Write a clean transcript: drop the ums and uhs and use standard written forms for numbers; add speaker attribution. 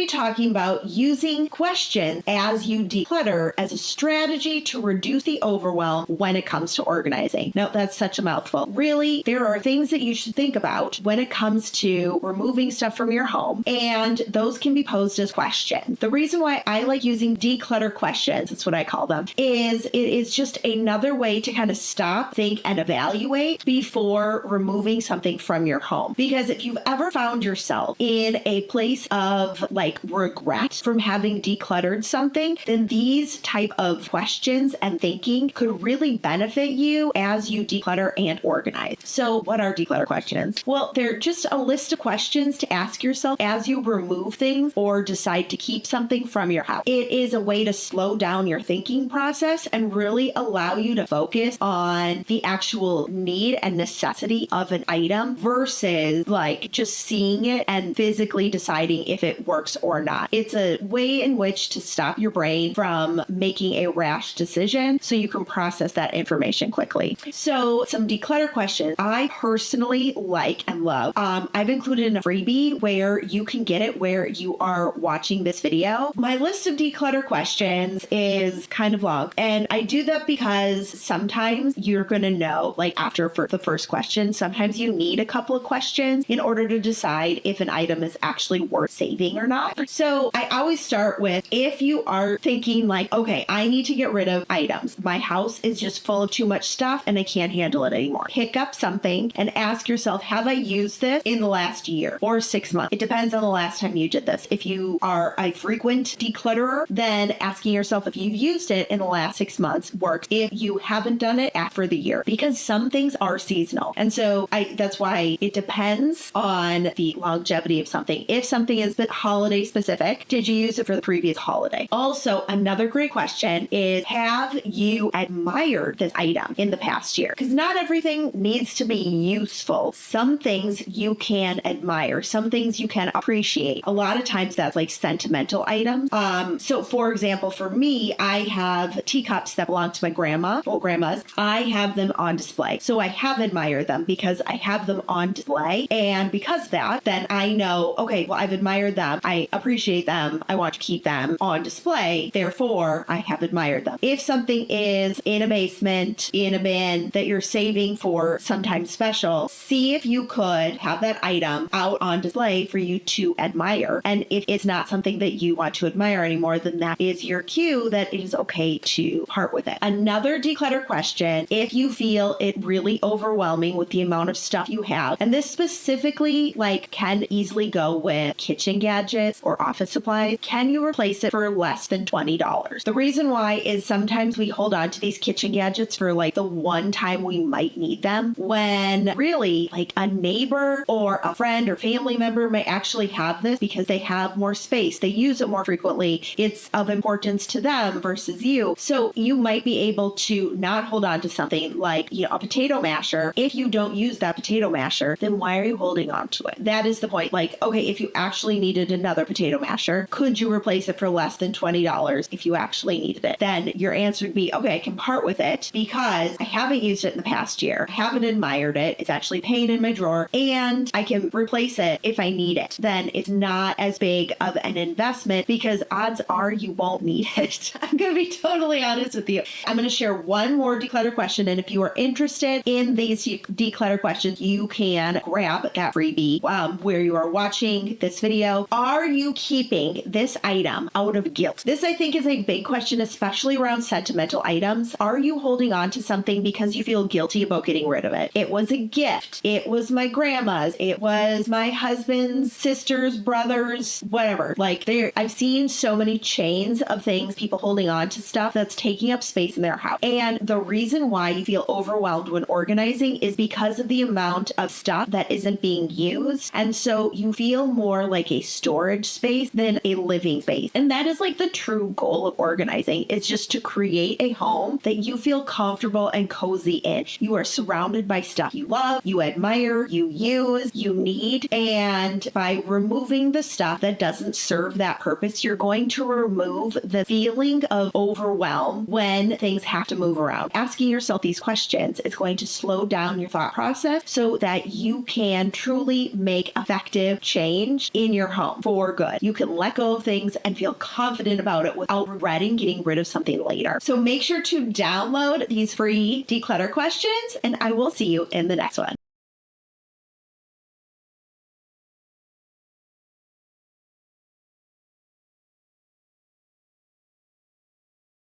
Speaker 1: be talking about using questions as you declutter as a strategy to reduce the overwhelm when it comes to organizing. Now, that's such a mouthful. Really, there are things that you should think about when it comes to removing stuff from your home, and those can be posed as questions. The reason why I like using declutter questions, that's what I call them, is it is just another way to kind of stop, think, and evaluate before removing something from your home. Because if you've ever found yourself in a place of like regret from having decluttered something, then these type of questions and thinking could really benefit you as you declutter and organize. So what are declutter questions? Well, they're just a list of questions to ask yourself as you remove things or decide to keep something from your house. It is a way to slow down your thinking process and really allow you to focus on the actual need and necessity of an item versus like just seeing it and physically deciding if it works or not. It's a way in which to stop your brain from making a rash decision so you can process that information quickly. So some declutter questions I personally like and love. I've included in a freebie where you can get it where you are watching this video. My list of declutter questions is kind of long, and I do that because sometimes you're going to know, like after the first question, sometimes you need a couple of questions in order to decide if an item is actually worth saving or not. So I always start with, if you are thinking like, okay, I need to get rid of items. My house is just full of too much stuff and I can't handle it anymore. Pick up something and ask yourself, have I used this in the last year or 6 months? It depends on the last time you did this. If you are a frequent declutterer, then asking yourself if you've used it in the last 6 months works. If you haven't done it, after the year, because some things are seasonal. And so that's why it depends on the longevity of something. If something is holiday specific, did you use it for the previous holiday? Also, another great question is, have you admired this item in the past year? Because not everything needs to be useful. Some things you can admire, some things you can appreciate. A lot of times that's like sentimental items. So for example, for me, I have teacups that belong to my grandma's. I have them on display. So I have admired them because I have them on display. And because of that, then I know, okay, well, I've admired them. I appreciate them. I want to keep them on display. Therefore, I have admired them. If something is in a basement, in a bin that you're saving for sometime special, see if you could have that item out on display for you to admire. And if it's not something that you want to admire anymore, then that is your cue that it is okay to part with it. Another declutter question, if you feel it really overwhelming with the amount of stuff you have, and this specifically like can easily go with kitchen gadgets or office supplies, can you replace it for less than $20? The reason why is sometimes we hold on to these kitchen gadgets for like the one time we might need them, when really like a neighbor or a friend or family member may actually have this because they have more space. They use it more frequently. It's of importance to them versus you. So you might be able to not hold on to something like, a potato masher. If you don't use that potato masher, then why are you holding on to it? That is the point. Like, okay, if you actually needed another potato masher, could you replace it for less than $20 if you actually needed it? Then your answer would be, okay, I can part with it because I haven't used it in the past year. I haven't admired it. It's actually paid in my drawer and I can replace it if I need it. Then it's not as big of an investment because odds are you won't need it. I'm going to be totally honest with you. I'm going to share one more declutter question. And if you are interested in these declutter questions, you can grab that freebie where you are watching this video. Are you keeping this item out of guilt? This, I think, is a big question, especially around sentimental items. Are you holding on to something because you feel guilty about getting rid of it? It was a gift. It was my grandma's. It was my husband's sister's, brother's, whatever. Like I've seen so many chains of things, people holding on to stuff that's taking up space in their house. And the reason why you feel overwhelmed when organizing is because of the amount of stuff that isn't being used. And so you feel more like a storage space than a living space. And that is like the true goal of organizing. It's just to create a home that you feel comfortable and cozy in. You are surrounded by stuff you love, you admire, you use, you need. And by removing the stuff that doesn't serve that purpose, you're going to remove the feeling of overwhelm when things have to move around. Asking yourself these questions is going to slow down your thought process so that you can truly make effective change in your home for for good. You can let go of things and feel confident about it without regretting getting rid of something later. So make sure to download these free declutter questions, and I will see you in the next one.